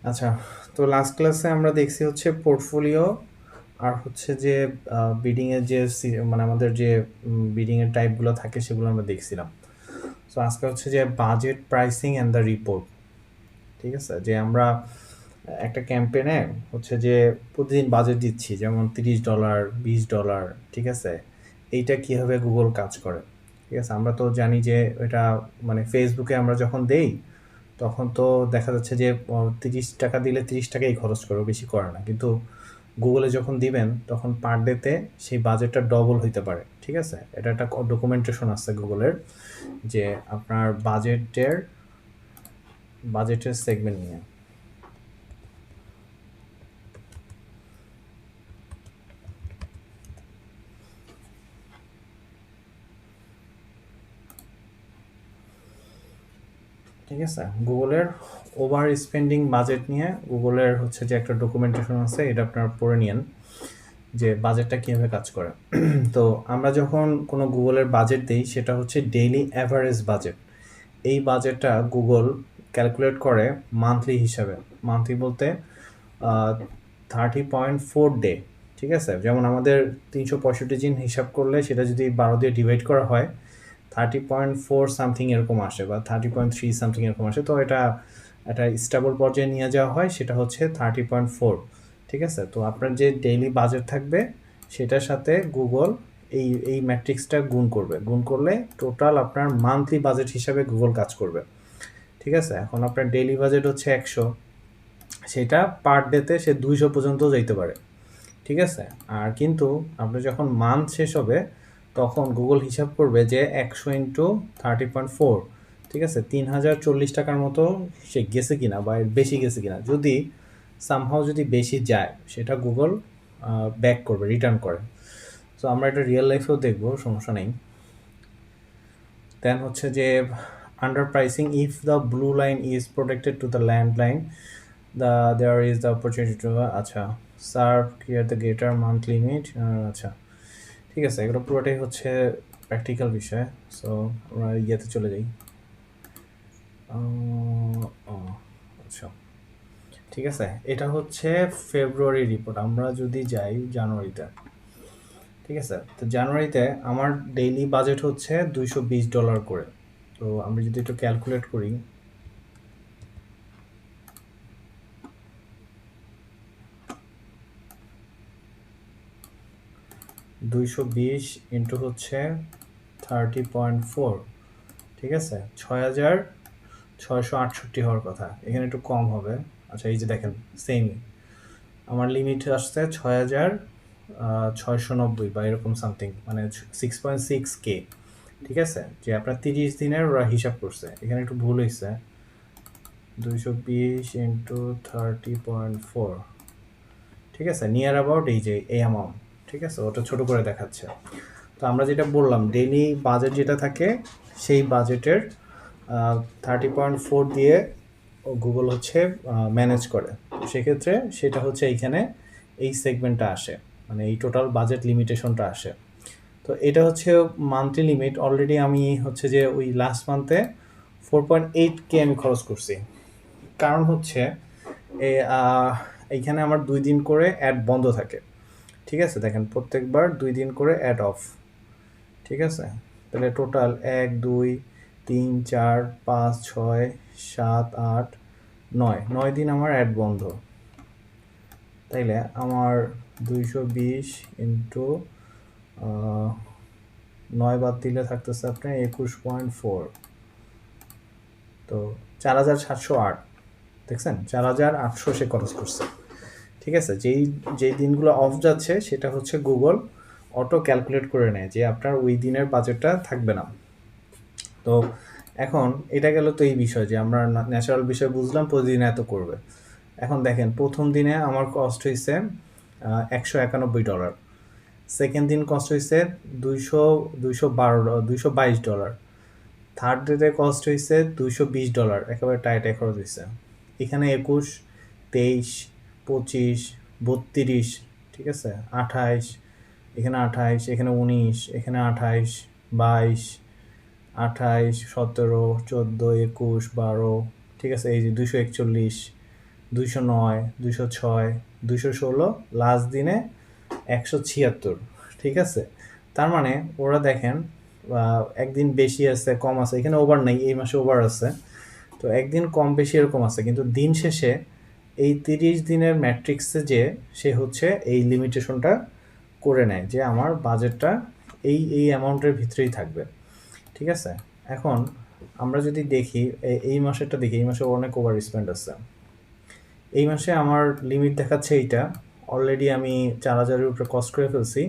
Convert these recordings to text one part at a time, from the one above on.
আচ্ছা, তো লাস্ট ক্লাসে আমরা দেখছি হচ্ছে পোর্টফোলিও আর হচ্ছে যে বিডিং এর যে মানে আমাদের যে বিডিং এর টাইপগুলো থাকে সেগুলো আমরা দেখছিলাম। সো আজকে হচ্ছে যে budget pricing and the report. ঠিক আছে, যে আমরা একটা ক্যাম্পেনে হচ্ছে যে প্রতিদিন বাজেট দিচ্ছি, যেমন $30, $20, ঠিক আছে। এইটা কিভাবে গুগল কাজ করে, ঠিক আছে। আমরা তো জানি যে এটা মানে ফেসবুকে আমরা যখন দেই তখন তো দেখা যাচ্ছে যে 30 টাকা দিলে 30 টাকাই খরচ করবে, বেশি করে না। কিন্তু গুগলে যখন দিবেন তখন পার ডেতে সেই বাজেটটা ডবল হইতে পারে, ঠিক আছে। এটা একটা ডকুমেন্টেশন আছে গুগলের, যে আপনার বাজেটের সেগমেন্ট নিয়ে। ঠিক আছে, গুগলের ওভার স্পেন্ডিং বাজেট নিয়ে গুগলের হচ্ছে যে একটা ডকুমেন্টেশন আছে, এটা আপনারা পড়ে নিন যে বাজেটটা কীভাবে কাজ করে। তো আমরা যখন কোনো গুগলের বাজেট দিই সেটা হচ্ছে ডেইলি অ্যাভারেজ বাজেট। এই বাজেটটা গুগল ক্যালকুলেট করে মান্থলি হিসাবে। মান্থলি বলতে 30.4 ডে, ঠিক আছে। যেমন আমাদের 365 দিন হিসাব করলে সেটা যদি 12 দিয়ে ডিভাইড করা হয় 30.4 সামথিং এরকম আসে, বা 30.3 সামথিং এরকম আসে। তো এটা একটা স্টেবল পর্যায়ে নিয়ে যাওয়া হয়, সেটা হচ্ছে 30.4, ঠিক আছে। তো আপনার যে ডেইলি বাজেট থাকবে সেটার সাথে গুগল এই ম্যাট্রিক্সটা গুণ করবে। গুণ করলে টোটাল আপনার মান্থলি বাজেট হিসাবে গুগল কাজ করবে, ঠিক আছে। এখন আপনার ডেইলি বাজেট হচ্ছে 100, সেটা পার ডেতে সে 200 পর্যন্ত যাইতে পারে, ঠিক আছে। আর কিন্তু আপনার যখন মান্থ শেষ হবে তখন গুগল হিসাব করবে যে 100 × 30.4, ঠিক আছে, 3040 টাকার মতো সে গেছে কিনা বা এর বেশি গেছে কিনা। যদি সামহাও যদি বেশি যায় সেটা গুগল ব্যাক করবে, রিটার্ন করে। তো আমরা এটা রিয়েল লাইফেও দেখবো, সমস্যা নেই। দেন হচ্ছে যে under pricing, if the blue line is protected to the land line, there is the opportunity to আচ্ছা serve clear the greater month limit. আচ্ছা, ঠিক আছে, এগুলো পুরোটাই হচ্ছে প্র্যাকটিক্যাল বিষয়। সো আমরা ইয়েতে চলে যাই। আচ্ছা, ঠিক আছে, এটা হচ্ছে ফেব্রুয়ারি রিপোর্ট। আমরা যদি যাই জানুয়ারিতে, ঠিক আছে, তো জানুয়ারিতে আমার ডেইলি বাজেট হচ্ছে $220 করে। তো আমরা যদি একটু ক্যালকুলেট করি, 220 ইন্টু হচ্ছে 30.4, ঠিক আছে, 6,668 হওয়ার কথা। এখানে একটু কম হবে। আচ্ছা, এই যে দেখেন, সেমই আমার লিমিট আসছে 6,690 বা এরকম সামথিং, মানে 6.6K, ঠিক আছে। যে আপনার 30 দিনের ওরা হিসাব করছে, এখানে একটু ভুল হয়েছে। 220 ইন্টু 30.4, ঠিক আছে, নিয়ার অ্যাবাউট এই যে এই অ্যামাউন্ট, ঠিক আছে। ওটা ছোট করে দেখাচ্ছে। তো আমরা যেটা বললাম, ডেইলি বাজেট যেটা থাকে সেই বাজেটের 30.4 দিয়ে গুগল হচ্ছে ম্যানেজ করে। তো সেক্ষেত্রে সেটা হচ্ছে এইখানে এই সেগমেন্টটা আসে, মানে এই টোটাল বাজেট লিমিটেশনটা আসে। তো এটা হচ্ছে মান্থলি লিমিট। অলরেডি আমি হচ্ছে যে ওই লাস্ট মান্থে 4.8K আমি খরচ করছি। কারণ হচ্ছে এইখানে আমার 2 দিন করে অ্যাড বন্ধ থাকে, ঠিক আছে। দেখেন, প্রত্যেকবার 2 দিন করে অ্যাড অফ, ঠিক আছে। তাহলে টোটাল 1, 2, 3, 4, 5, 6, 7, 8, 9 দিন আমার অ্যাড বন্ধ। তাইলে আমার 220 ইন্টু 9 বাদ দিলে থাকতেছে আপনার 21.4, তো 4,708। দেখছেন, 4,800 সে খরচ করছে, ঠিক আছে। যেই যেই দিনগুলো অফ যাচ্ছে সেটা হচ্ছে গুগল অটো ক্যালকুলেট করে নেয় যে আপনার ওই দিনের বাজেটটা থাকবে না। তো এখন এটা গেল তো এই বিষয় যে আমরা ন্যাচারাল বিষয় বুঝলাম, প্রতিদিন এত করবে। এখন দেখেন, প্রথম দিনে আমার কস্ট হয়েছে $191, সেকেন্ড দিন কস্ট হয়েছে 222 $222, থার্ড ডেতে কস্ট হয়েছে $220, একেবারে টাইটে খরচ হয়েছে। এখানে 21, 23, 25, 32, ঠিক আছে, 28, এখানে 28, এখানে 19, এখানে 28, 22, 28, 17, 14, 21, 12, ঠিক আছে। এই যে 241, 209, 206, 216, লাস্ট দিনে 176, ঠিক আছে। তার মানে ওরা দেখেন একদিন বেশি আছে কম আছে, এখানে ওভার নেই, এই মাসে ওভার আছে, তো একদিন কম বেশি এরকম আছে, কিন্তু দিন শেষে এই 30 দিনের ম্যাট্রিক্সে যে সে হচ্ছে এই লিমিটেশনটা করে নেয় যে আমার বাজেটটা এই অ্যামাউন্টের ভিতরেই থাকবে, ঠিক আছে। এখন আমরা যদি দেখি এই মাসেরটা দেখি, এই মাসে অনেক ওভার স্পেন্ড আছে। এই মাসে আমার লিমিট দেখাচ্ছে এইটা, অলরেডি আমি 4000-এর উপরে কস্ট করে ফেলছি,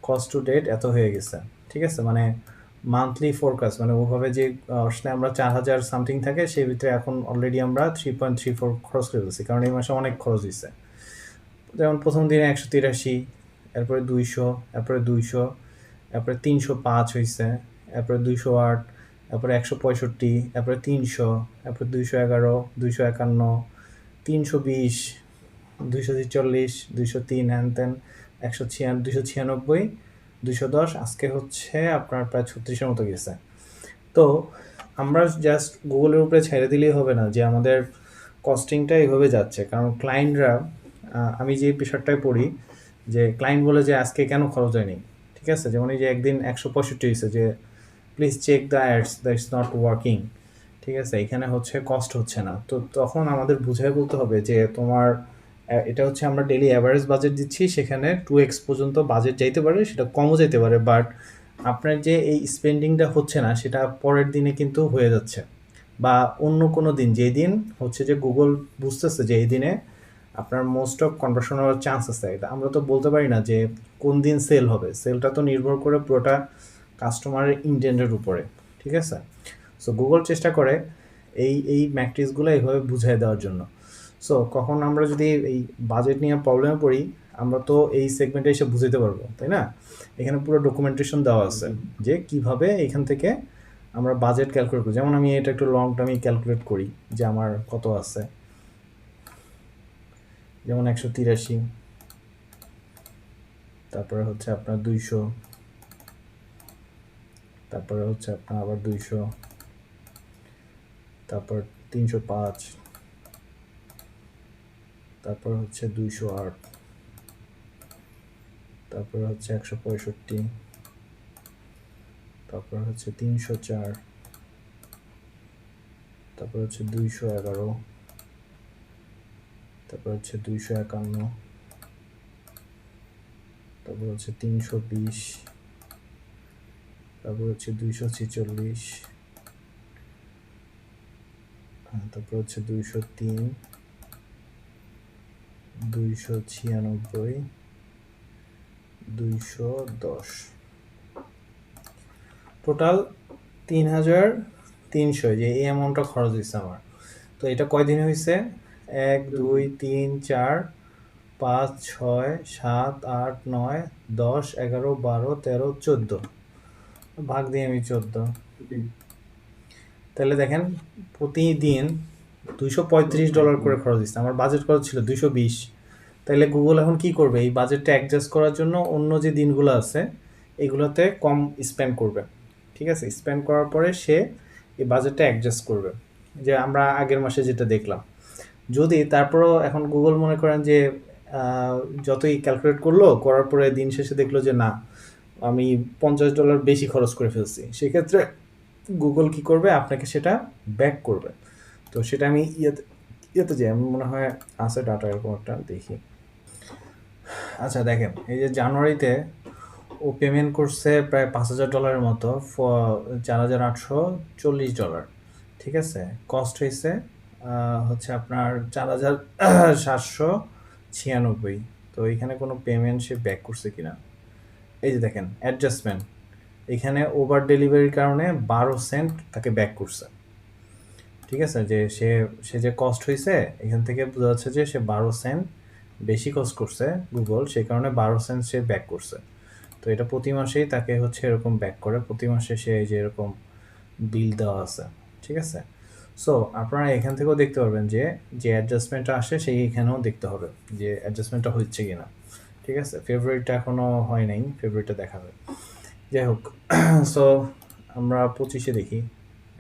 কস্ট টু ডেট এত হয়ে গেছে, ঠিক আছে। মানে মান্থলি ফোরকাস্ট মানে ওভাবে যে আসলে আমরা 4000 সামথিং থাকে, সেই ভিতরে এখন অলরেডি আমরা 3.34 খরচ করে ফেলছি, কারণ এই মাসে অনেক খরচ হয়েছে। যেমন প্রথম দিনে 183, এরপরে 200, এরপরে 200, এরপরে 305 হয়েছে, এরপরে 208, এরপরে 165, এরপরে 300, এরপরে 211, 251, 320, 246, 203, হ্যান তেন 296, 210, আজকে হচ্ছে আপনার প্রায় 36-এর মতো গেছে। তো আমরা জাস্ট গুগলের উপরে ছেড়ে দিলেই হবে না যে আমাদের কস্টিংটা এইভাবে যাচ্ছে, কারণ ক্লায়েন্টরা, আমি যে বিষয়টায় পড়ি যে ক্লায়েন্ট বলে যে আজকে কেন খরচ হয়নি, ঠিক আছে। যেমন এই যে একদিন 165 হয়েছে, যে please check the ads that is not working, ঠিক আছে, এখানে হচ্ছে কস্ট হচ্ছে না। তো তখন আমাদের বুঝাই বলতে হবে যে তোমার এটা হচ্ছে আমরা ডেইলি অ্যাভারেজ বাজেট দিচ্ছি, সেখানে 2x পর্যন্ত বাজেট যাইতে পারে, সেটা কমও যেতে পারে, বাট আপনার যে এই স্পেন্ডিংটা হচ্ছে না সেটা পরের দিনে কিন্তু হয়ে যাচ্ছে, বা অন্য কোনো দিন, যেই দিন হচ্ছে যে গুগল বুঝতেছে যে এই দিনে আপনার মোস্ট অফ কনভার্সন হওয়ার চান্স আছে। এটা আমরা তো বলতে পারি না যে কোন দিন সেল হবে, সেলটা তো নির্ভর করে পুরোটা কাস্টমারের ইন্টেন্টের উপরে, ঠিক আছে। সো গুগল চেষ্টা করে এই ম্যাট্রিক্সগুলো এইভাবে বুঝিয়ে দেওয়ার জন্য। সো কখন আমরা যদি এই বাজেট নিয়ে প্রবলেমে পড়ি, আমরা তো এই সেগমেন্টে এসে বুঝতে পারবো, তাই না। এখানে পুরো ডকুমেন্টেশন দেওয়া আছে যে কিভাবে এখান থেকে আমরা বাজেট ক্যালকুলেট করি। যেমন আমি এটা একটু লং টার্মে ক্যালকুলেট করি যে আমার কত আছে, যেমন 183, তারপরে হচ্ছে আপনার 200, তারপরে হচ্ছে আপনার আবার 200, তারপর 305, তারপর হচ্ছে 208, তারপর হচ্ছে 165, তারপর হচ্ছে 304, তারপর হচ্ছে 211, তারপর হচ্ছে 251, তারপর হচ্ছে 320, তারপর হচ্ছে 246, তারপর হচ্ছে 203, 296, 210, টোটাল 3300, যে এই অ্যামাউন্টটা খরচ হয়েছে আমার। তো এটা কয়দিনে হয়েছে? 1, 2, 3, 4, 5, 6, 7, 8, 9, 10, 11, 12, 13, 14, ভাগ দিই আমি 14। তাহলে দেখেন প্রতিদিন $235 করে খরচ দিচ্ছে, আমার বাজেট খরচ ছিল 220। তাহলে গুগল এখন কি করবে, এই বাজেটটা অ্যাডজাস্ট করার জন্য অন্য যে দিনগুলো আছে এগুলোতে কম স্পেন্ড করবে, ঠিক আছে। স্পেন্ড করার পরে সে এই বাজেটটা অ্যাডজাস্ট করবে, যে আমরা আগের মাসে যেটা দেখলাম। যদি তারপরও এখন গুগল মনে করেন যে যতই ক্যালকুলেট করলো, করার পরে দিন শেষে দেখলো যে না, আমি $50 বেশি খরচ করে ফেলছি, সেক্ষেত্রে গুগল কি করবে, আপনাকে সেটা ব্যাক করবে। তো সেটা আমি ইয়েতে যাই, আমি মনে হয় আছে ডাটা এরকম একটা দেখি। আচ্ছা দেখেন, এই যে জানুয়ারিতে ও পেমেন্ট করছে প্রায় $5000 মতো, $4840, ঠিক আছে। কস্ট হয়েছে হচ্ছে আপনার 4796। তো এখানে কোনো পেমেন্ট সে ব্যাক করছে কিনা, এই যে দেখেন অ্যাডজাস্টমেন্ট, এখানে ওভার ডেলিভারির কারণে 12 সেন্ট তাকে ব্যাক করছে, ঠিক আছে। যে সে যে কস্ট হয়েছে, এখান থেকে বোঝা যাচ্ছে যে সে 12 সেন্ট বেশি কস্ট করছে গুগল, সেই কারণে 12 সেন্ট সে ব্যাক করছে। তো এটা প্রতি মাসেই তাকে হচ্ছে এরকম ব্যাক করে, প্রতি মাসে সে এই যে এরকম বিল দেওয়া আছে, ঠিক আছে। সো আপনারা এখান থেকেও দেখতে পারবেন যে যে অ্যাডজাস্টমেন্টটা আসে সেই এখানেও দেখতে হবে যে অ্যাডজাস্টমেন্টটা হচ্ছে কি না, ঠিক আছে। ফেব্রুয়ারিটা এখনও হয় নাই, ফেব্রুয়ারিটা দেখাবে। যাই হোক, সো আমরা 25-এ দেখি,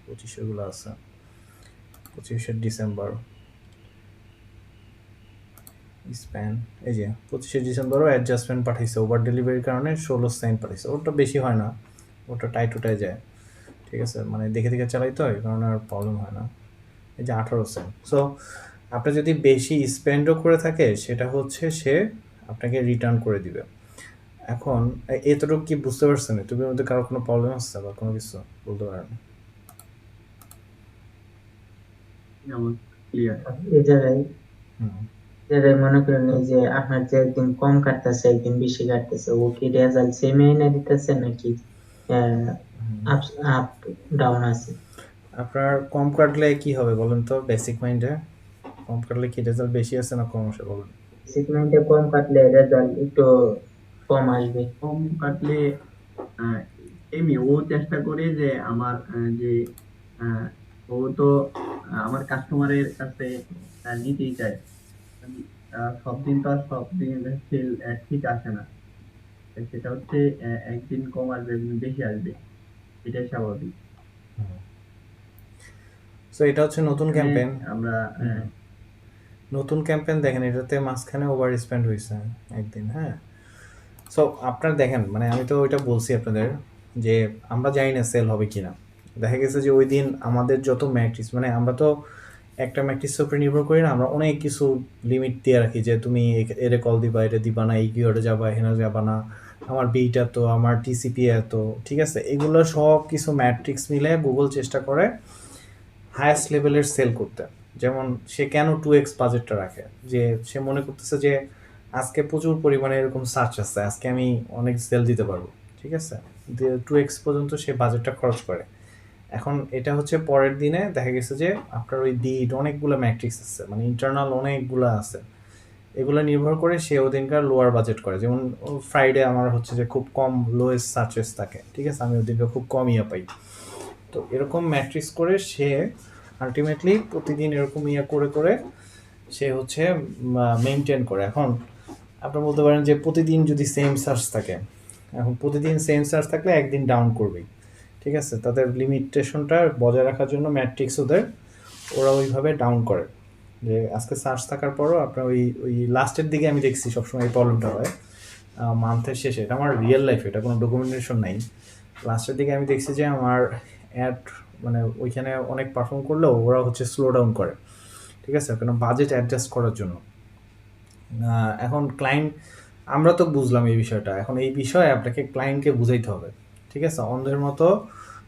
25-এগুলো আছে, 25শে ডিসেম্বর, স্প্যান এই যে 25 ডিসেম্বরও অ্যাডজাস্টমেন্ট পাঠাইছে, ওভার ডেলিভারির কারণে 16 সেন্ট পাঠাইছে। ওটা বেশি হয় না, ওটা টাইট উঠায় যায়, ঠিক আছে, মানে দেখে দেখে চালাই তো, এই কারণে আর প্রবলেম হয় না। এই যে 18 সেন্ট। সো আপনি যদি বেশি স্পেন্ডও করে থাকে সেটা হচ্ছে সে আপনাকে রিটার্ন করে দিবে। এখন এতটুকু কি বুঝতে পারছেন? তুমি মধ্যে কারো কোনো প্রবলেম আসছে বা কোনো কিছু বলতে পারেন? ক্লিয়ার। এই জায়গায় হুম। মনে করেন এই যে আপনার যে একদিন কম কাটতেছে একদিন বেশি কাটতেছে, ও কি রেজাল্ট সেম এনে দিতেছে নাকি আপ আপ ডাউন আছে? আপনার কম কাটলে কি হবে বলেন তো, বেসিক মাইন্ডে কম কাটলে কি রেজাল্ট বেশি আসে না কম আসে বলেন? সেগমেন্টে কম কাটলে রেজাল্ট একটু কম আসবে। কম কাটলে আহ, এমনি ও চেষ্টা করে যে আমার যে আহ, ও তো আমার কাস্টমারের কাছে নিতেই চায়। উম, সব দিন তো আর সব দিন সেল ঠিক আসে না। সেটা হচ্ছে একদিন কম আসবে একদিন বেশি আসবে, এটাই স্বাভাবিক। সো এটা হচ্ছে নতুন এখানে ক্যাম্পেইন। আমরা নতুন ক্যাম্পেইন দেখেন, এটাতে মাঝখানে ওভার স্পেন্ড হয়েছে একদিন, হ্যাঁ। সো আপনার দেখেন, মানে আমি তো ওইটা বলছি আপনাদের যে আমরা জানি না সেল হবে কি না। দেখা গেছে যে ওই দিন আমাদের যত ম্যাট্রিক্স, মানে আমরা তো একটা ম্যাট্রিক্সের উপরে নির্ভর করি না, আমরা অনেক কিছু লিমিট দিয়ে রাখি যে তুমি এরে কল দিবা, এটা দিবা না, এই কিওয়ার্ডে যাবা, এখানে যাবা না, আমার বিটা তো, আমার টিসিপি এত, ঠিক আছে, এগুলো সব কিছু ম্যাট্রিক্স মিলে গুগল চেষ্টা করে হায়েস্ট লেভেলের সেল করতে। যেমন সে কেন 2x বাজেটটা রাখে, যে সে মনে করতেছে যে আজকে প্রচুর পরিমাণে এরকম সার্চ আছে, আজকে আমি অনেক সেল দিতে পারবো, ঠিক আছে, 2x পর্যন্ত সে বাজেটটা খরচ করে। এখন এটা হচ্ছে পরের দিনে দেখা গেছে যে আপনার ওই বিট অনেকগুলো ম্যাট্রিক্স আছে, মানে ইন্টারনাল অনেকগুলো আছে, এগুলো নির্ভর করে সে ওদিনকার লোয়ার বাজেট করে। যেমন ফ্রাইডে আমার হচ্ছে যে খুব কম লোয়েস্ট সার্চেস থাকে, ঠিক আছে, আমি ওদিনকে খুব কম ইয়ে পাই। তো এরকম ম্যাট্রিক্স করে সে আলটিমেটলি প্রতিদিন এরকম ইয়ে করে করে সে হচ্ছে মেনটেন করে। এখন আপনি বলতে পারেন যে প্রতিদিন যদি সেম সার্চ থাকে, এখন প্রতিদিন সেম সার্চ থাকলে একদিন ডাউন করবেই, ঠিক আছে, তাদের লিমিটেশনটা বজায় রাখার জন্য ম্যাট্রিক্স ওদের, ওরা ওইভাবে ডাউন করে যে আজকে সার্চ থাকার পরও আপনার ওই ওই লাস্টের দিকে আমি দেখছি সবসময় এই প্রবলেমটা হয় মান্থের শেষে। এটা আমার রিয়েল লাইফ, এটা কোনো ডকুমেন্টেশন নাই। লাস্টের দিকে আমি দেখছি যে আমার অ্যাড, মানে ওইখানে অনেক পারফর্ম করলেও ওরা হচ্ছে স্লো ডাউন করে, ঠিক আছে, কেন বাজেট অ্যাডজাস্ট করার জন্য। এখন ক্লায়েন্ট, আমরা তো বুঝলাম এই বিষয়টা, এখন এই বিষয়ে আপনাকে ক্লায়েন্টকে বুঝাইতে হবে, ঠিক আছে, অন্ধের মতো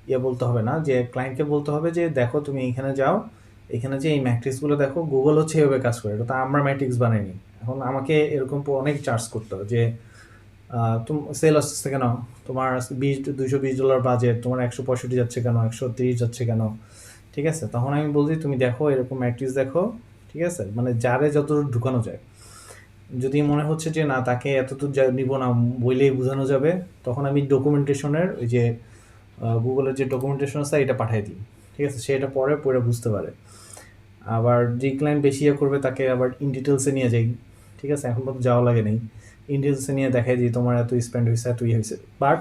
ইয়ে বলতে হবে না, যে ক্লায়েন্টকে বলতে হবে যে দেখো তুমি এখানে যাও, এখানে যে এই ম্যাট্রিক্সগুলো দেখো, গুগল হচ্ছে এভাবে কাজ করে, এটা তো আমরা ম্যাট্রিক্স বানাইনি। এখন আমাকে এরকম অনেক চার্জ করতে হবে যে তুমি সেল আসছে কেন, তোমার 220 ডলার বাজেট, তোমার 165 যাচ্ছে কেন, 130 যাচ্ছে কেন, ঠিক আছে, তখন আমি বলছি তুমি দেখো এরকম ম্যাট্রিক্স দেখো, ঠিক আছে, মানে যারে যতদূর ঢুকানো যায়। যদি মনে হচ্ছে যে না তাকে এতদূর নিব না, বইলেই বোঝানো যাবে, তখন আমি ডকুমেন্টেশনের ওই যে গুগলের যে ডকুমেন্টেশন আছে এটা পাঠিয়ে দিই, ঠিক আছে, সে এটা পরে পড়ে বুঝতে পারে। আবার যে ক্লায়েন্ট বেশি ইয়ে করবে তাকে আবার ইন ডিটেলসে নিয়ে যাই, ঠিক আছে, এখন পর্যন্ত যাওয়া লাগে নেই, ইন ডিটেলসে নিয়ে দেখাই দিই তোমার এত স্পেন্ড হয়েছে, এত ইয়ে হয়েছে। বাট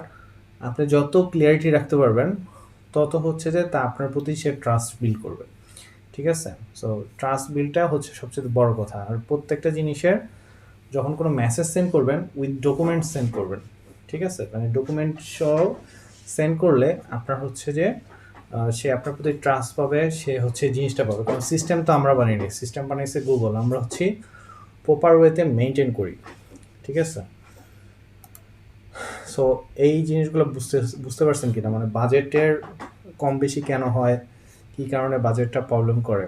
আপনি যত ক্লিয়ারিটি রাখতে পারবেন তত হচ্ছে যে তা আপনার প্রতি সে ট্রাস্ট বিল্ড করবে, ঠিক আছে। সো ট্রাস্ট বিলটা হচ্ছে সবচেয়ে বড় কথা। আর প্রত্যেকটা জিনিসের যখন কোনো মেসেজ সেন্ড করবেন উইথ ডকুমেন্ট সেন্ড করবেন, ঠিক আছে, মানে ডকুমেন্ট সহ সেন্ড করলে আপনার হচ্ছে যে সে আপনার প্রতি ট্রাস্ট পাবে, সে হচ্ছে জিনিসটা পাবে। কারণ সিস্টেম তো আমরা বানাইনি, সিস্টেম বানাইছে গুগল, আমরা হচ্ছে প্রপার ওয়েতে মেনটেন করি, ঠিক আছে। সো এই জিনিসগুলো বুঝতে বুঝতে পারছেন কিনা, মানে বাজেটের কম বেশি কেন হয়, কী কারণে বাজেটটা প্রবলেম করে।